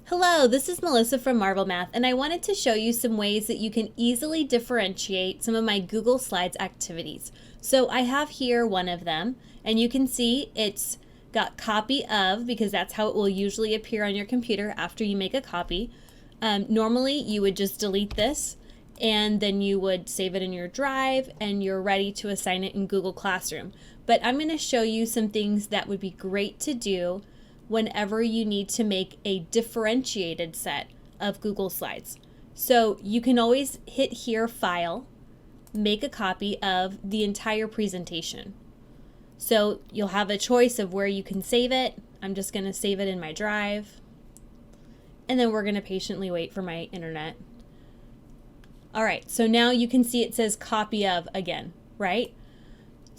Hello, this is Melissa from Marvel Math, and I wanted to show you some ways that you can easily differentiate some of my Google Slides activities. So I have here one of them, and you can see it's got copy of, because that's how it will usually appear on your computer after you make a copy. Normally you would just delete this, and then you would save it in your drive, and you're ready to assign it in Google Classroom. But I'm going to show you some things that would be great to do whenever you need to make a differentiated set of Google Slides. So you can always hit here, File, make a copy of the entire presentation. So you'll have a choice of where you can save it. I'm just going to save it in my drive, and then we're going to patiently wait for my internet. All right, so now you can see it says copy of again, right?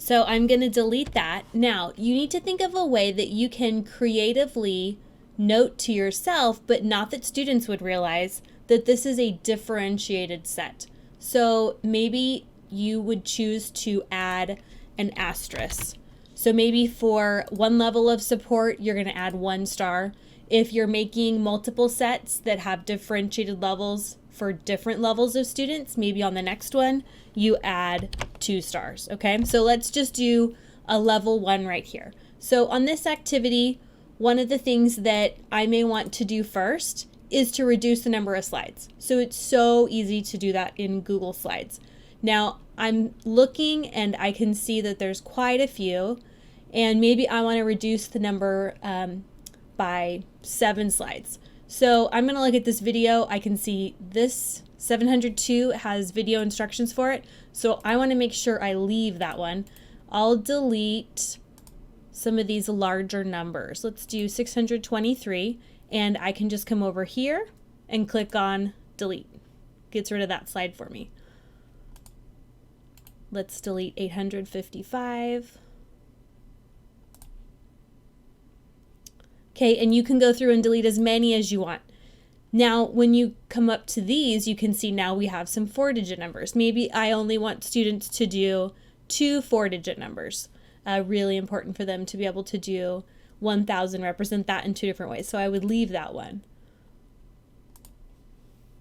So I'm going to delete that. Now, you need to think of a way that you can creatively note to yourself, but not that students would realize, that this is a differentiated set. So maybe you would choose to add an asterisk. So maybe for one level of support, you're going to add 1 star. If you're making multiple sets that have differentiated levels for different levels of students, maybe on the next one, you add 2 stars, okay? So let's just do a level 1 right here. So on this activity, one of the things that I may want to do first is to reduce the number of slides. So it's so easy to do that in Google Slides. Now, I'm looking and I can see that there's quite a few, and maybe I want to reduce the number by 7 slides. So I'm going to look at this video. I can see this 702 has video instructions for it. So I want to make sure I leave that one. I'll delete some of these larger numbers. Let's do 623, and I can just come over here and click on delete. Gets rid of that slide for me. Let's delete 855. Okay, and you can go through and delete as many as you want. Now, when you come up to these, you can see now we have some 4-digit numbers. Maybe I only want students to do 2 4-digit numbers. Really important for them to be able to do 1,000, represent that in 2 different ways. So I would leave that one.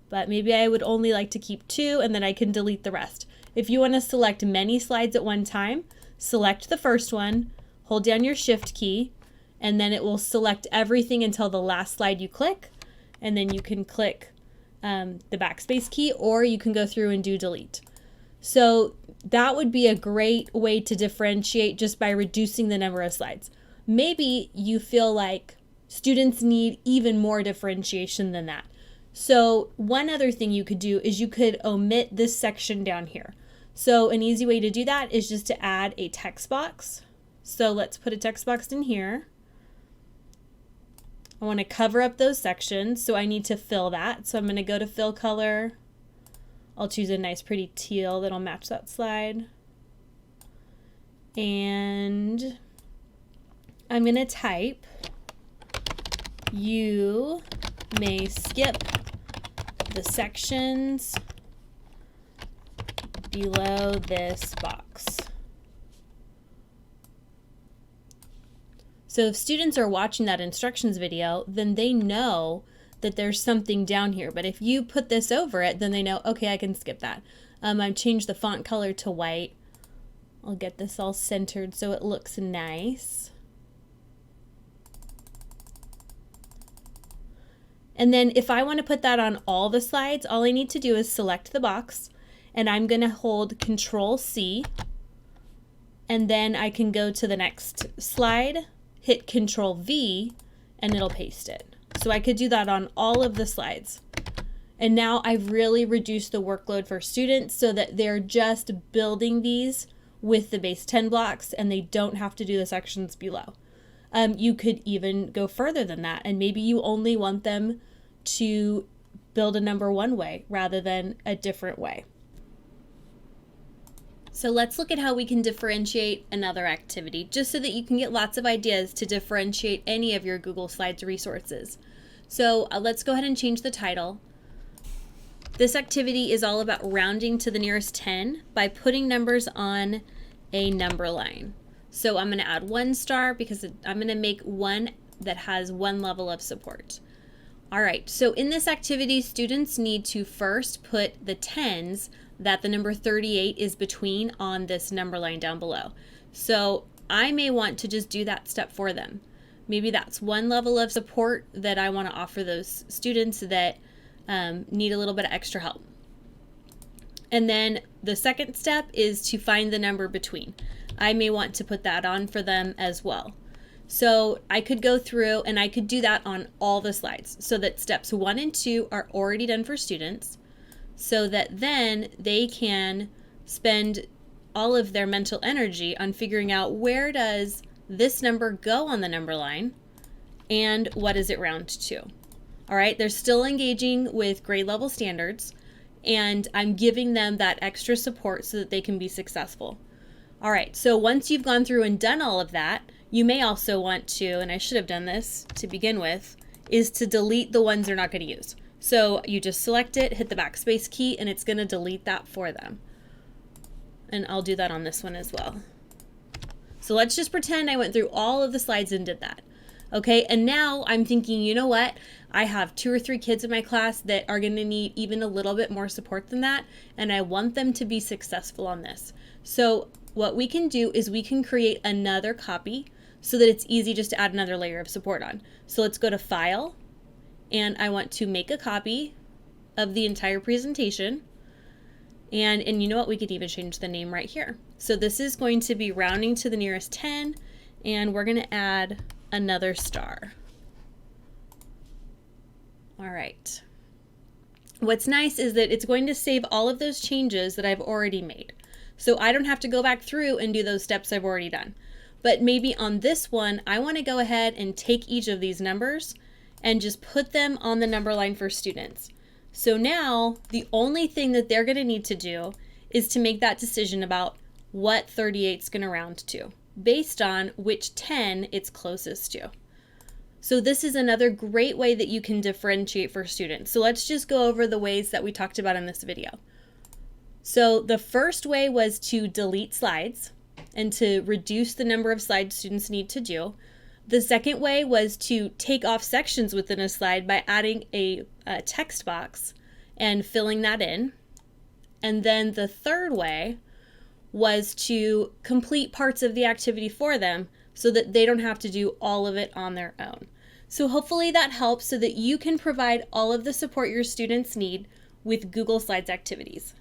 But maybe I would only like to keep 2, and then I can delete the rest. If you want to select many slides at one time, select the first one, hold down your Shift key, and then it will select everything until the last slide you click, and then you can click the backspace key, or you can go through and do delete. So that would be a great way to differentiate, just by reducing the number of slides. Maybe you feel like students need even more differentiation than that. So one other thing you could do is you could omit this section down here. So an easy way to do that is just to add a text box. So let's put a text box in here. I want to cover up those sections, so I need to fill that. So I'm going to go to fill color. I'll choose a nice pretty teal that'll match that slide. And I'm going to type, you may skip the sections below this box. So if students are watching that instructions video, then they know that there's something down here. But if you put this over it, then they know, okay, I can skip that. I've changed the font color to white. I'll get this all centered so it looks nice. And then if I want to put that on all the slides, all I need to do is select the box, and I'm going to hold Control-C, and then I can go to the next slide, hit Control-V, and it'll paste it. So I could do that on all of the slides. And now I've really reduced the workload for students so that they're just building these with the base 10 blocks, and they don't have to do the sections below. You could even go further than that, and maybe you only want them to build a number one way rather than a different way. So let's look at how we can differentiate another activity, just so that you can get lots of ideas to differentiate any of your Google Slides resources. So let's go ahead and change the title. This activity is all about rounding to the nearest 10 by putting numbers on a number line. So I'm going to add 1 star because I'm going to make one that has 1 level of support. All right, so in this activity, students need to first put the tens that the number 38 is between on this number line down below. So I may want to just do that step for them. Maybe that's one level of support that I want to offer those students that need a little bit of extra help. And then the second step is to find the number between. I may want to put that on for them as well. So I could go through and I could do that on all the slides so that steps 1 and 2 are already done for students, so that then they can spend all of their mental energy on figuring out where does this number go on the number line and what does it round to. All right, they're still engaging with grade level standards, and I'm giving them that extra support so that they can be successful. All right, so once you've gone through and done all of that, you may also want to, and I should have done this to begin with, is to delete the ones they're not going to use. So you just select it, hit the backspace key, and it's going to delete that for them. And I'll do that on this one as well. So let's just pretend I went through all of the slides and did that. Okay, and now I'm thinking, you know what? I have 2 or 3 kids in my class that are going to need even a little bit more support than that, and I want them to be successful on this. So what we can do is we can create another copy so that it's easy just to add another layer of support on. So let's go to File, and I want to make a copy of the entire presentation. And you know what? We could even change the name right here. So this is going to be rounding to the nearest 10, and we're going to add another star. All right. What's nice is that it's going to save all of those changes that I've already made. So I don't have to go back through and do those steps I've already done. But maybe on this one, I want to go ahead and take each of these numbers and just put them on the number line for students. So now the only thing that they're going to need to do is to make that decision about what 38 is going to round to, based on which 10 it's closest to. So this is another great way that you can differentiate for students. So let's just go over the ways that we talked about in this video. So the first way was to delete slides and to reduce the number of slides students need to do. The second way was to take off sections within a slide by adding a text box and filling that in. And then the third way was to complete parts of the activity for them so that they don't have to do all of it on their own. So hopefully that helps so that you can provide all of the support your students need with Google Slides activities.